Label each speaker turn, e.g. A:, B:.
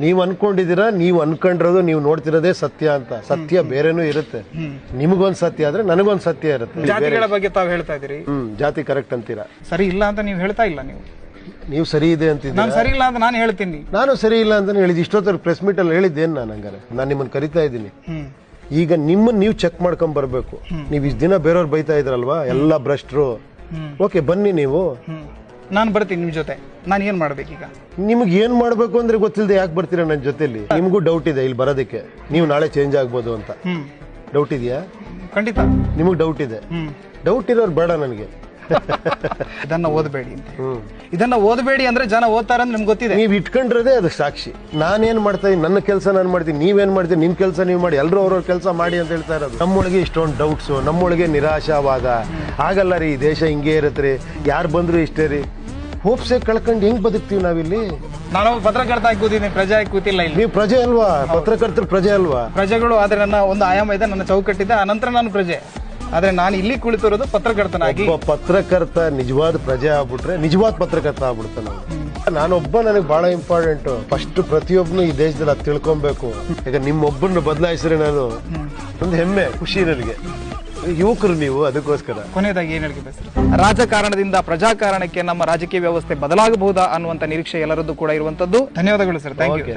A: ನೀವ್ ಅನ್ಕೊಂಡಿದ್ದೀರಾ, ನೀವ್ ಅನ್ಕೊಂಡಿರೋದು ನೀವು ನೋಡ್ತಿರೋದೇ ಸತ್ಯ ಅಂತ. ಸತ್ಯ ಬೇರೆನೂ ಇರುತ್ತೆ. ನಿಮಗೊಂದ್ ಸತ್ಯ ಆದ್ರೆ ನನಗೊಂದ್ ಸತ್ಯ ಇರುತ್ತೆ.
B: ಜಾತಿಗಳ ಬಗ್ಗೆ ತಾವು ಹೇಳ್ತಾ ಇದೀರಿ,
A: ಜಾತಿ ಕರೆಕ್ಟ್ ಅಂತೀರಾ.
B: ಸರಿ ಇಲ್ಲ ಅಂತ ನೀವು ಹೇಳ್ತಾ ಇಲ್ಲ.
A: ನೀವು ಸರಿ ಇದೆ ಅಂತಿದ್ದೀರಾ,
B: ನಾನು ಸರಿ ಇಲ್ಲ ಅಂತ ನಾನು ಹೇಳ್ತೀನಿ.
A: ನಾನು ಸರಿ ಇಲ್ಲ ಅಂತ ಹೇಳಿದ್. ಇಷ್ಟೊತ್ತರ ಪ್ರೆಸ್ ಮೀಟ್ ಅಲ್ಲಿ ಹೇಳಿದ್ದೇನ್ ನಾನು? ಹಂಗಾರೆ ನಾನು ನಿಮ್ಮನ್ನ ಕರಿತಾ ಇದ್ದೀನಿ. ಈಗ ನಿಮ್ಮನ್ನ ನೀವು ಚೆಕ್ ಮಾಡ್ಕೊಂಡ್ ಬರ್ಬೇಕು. ನೀವ್ ಇಷ್ಟ ದಿನ ಬೇರೆಯವ್ರು ಬೈತಾ ಇದ್ರಲ್ವಾ, ಎಲ್ಲ ಭ್ರಷ್ಟರು. ಓಕೆ, ಬನ್ನಿ ನೀವು,
B: ನಾನು ಬರ್ತೀನಿ ನಿಮ್ ಜೊತೆ. ನಾನು ಏನ್ ಮಾಡ್ಬೇಕೀಗ?
A: ನಿಮ್ಗೆ ಏನ್ ಮಾಡ್ಬೇಕು ಅಂದ್ರೆ ಗೊತ್ತಿಲ್ಲದೆ ಯಾಕೆ ಬರ್ತೀರಾ ನನ್ನ ಜೊತೆಲಿ? ನಿಮ್ಗೂ ಡೌಟ್ ಇದೆ ಇಲ್ಲಿ ಬರೋದಕ್ಕೆ, ನೀವು ನಾಳೆ ಚೇಂಜ್ ಆಗ್ಬೋದು ಅಂತ. ಡೌಟ್ ಇದೆಯಾ?
B: ಖಂಡಿತ
A: ನಿಮಗ್ ಡೌಟ್ ಇದೆ. ಡೌಟ್ ಇರೋರು ಬೇಡ ನನಗೆ.
B: ಇದನ್ನ ಓದಬೇಡಿ ಅಂತ. ಇದನ್ನ ಓದಬೇಡಿ ಅಂದ್ರೆ ಜನ ಓದ್ತಾರ ಅಂತ ನಿಮ್ಗೆ ಗೊತ್ತಿದೆ.
A: ನೀವ್ ಇಟ್ಕೊಂಡಿರೋದೇ ಅದು ಸಾಕ್ಷಿ. ನಾನೇನ್ ಮಾಡ್ತಾ ಇದ್ದೀನಿ, ನನ್ನ ಕೆಲಸ ನಾನು ಮಾಡ್ತೀನಿ, ನೀವೇನ್ ಮಾಡ್ತೀನಿ ನಿಮ್ ಕೆಲಸ ನೀವು ಮಾಡಿ, ಎಲ್ಲರೂ ಅವ್ರವ್ರ ಕೆಲಸ ಮಾಡಿ ಅಂತ ಹೇಳ್ತಾ ಇರೋದು. ನಮ್ಮೊಳಗೆ ಇಷ್ಟೊಂದು ಡೌಟ್ಸ್, ನಮ್ಮೊಳಗೆ ನಿರಾಶಾವಾದ. ಆಗಲ್ಲ ರೀ, ದೇಶ ಹಿಂಗೆ ಇರತ್ತೆ ರೀ, ಯಾರು ಬಂದ್ರು ಇಷ್ಟೇ ರೀ. ಹೋಪ್ಸೆ ಕಳ್ಕೊಂಡು ಹೆಂಗ್ ಬದುಕ್ತೀವಿ ನಾವಿಲ್ಲಿ?
B: ನಾನು ಪತ್ರಕರ್ತ ಆಗಿ ಕೂತಿದ್ದೀನಿ, ಪ್ರಜೆ ಆಗಿ ಕೂತಿಲ್ಲ ಇಲ್ಲಿ.
A: ನೀವು ಪ್ರಜೆ ಅಲ್ವಾ? ಪತ್ರಕರ್ತರು ಪ್ರಜೆ ಅಲ್ವಾ?
B: ಪ್ರಜೆಗಳು. ಆದ್ರೆ ನನ್ನ ಒಂದು ಆಯಾಮ ಇದೆ, ನನ್ನ ಚೌಕಟ್ಟಿದೆ, ಅನಂತರ ನಾನು ಪ್ರಜೆ. ಆದ್ರೆ ನಾನು ಇಲ್ಲಿ ಕುಳಿತಿರೋದು ಪತ್ರಕರ್ತನಾಗಿ.
A: ಪತ್ರಕರ್ತ ನಿಜವಾದ ಪ್ರಜೆ ಆಗ್ಬಿಟ್ರೆ ನಿಜವಾದ ಪತ್ರಕರ್ತ ಆಗ್ಬಿಡ್ತಾನೆ. ನಾನೊಬ್ಬ ನನಗೆ ಬಹಳ ಇಂಪಾರ್ಟೆಂಟ್. ಫಸ್ಟ್ ಪ್ರತಿಯೊಬ್ಬನು ಈ ದೇಶದಲ್ಲಿ ಅದು ತಿಳ್ಕೊಬೇಕು. ಈಗ ನಿಮ್ಮೊಬ್ಬರನ್ನ ಬದಲಾಯಿಸಿದ್ರೆ ನಾನು ಒಂದು ಹೆಮ್ಮೆ, ಖುಷಿ ನನಗೆ. ಯುವಕರು ನೀವು, ಅದಕ್ಕೋಸ್ಕರ.
B: ಕೊನೆಯದಾಗಿ ಏನ್ ಹೇಳಿಕೆ ಬಯಸ್ತೀರಿ? ರಾಜಕಾರಣದಿಂದ ಪ್ರಜಾಕಾರಣಕ್ಕೆ ನಮ್ಮ ರಾಜಕೀಯ ವ್ಯವಸ್ಥೆ ಬದಲಾಗಬಹುದಾ ಅನ್ನುವಂತ ನಿರೀಕ್ಷೆ ಎಲ್ಲರದ್ದು ಕೂಡ ಇರುವಂತದ್ದು. ಧನ್ಯವಾದಗಳು ಸರ್. Thank you.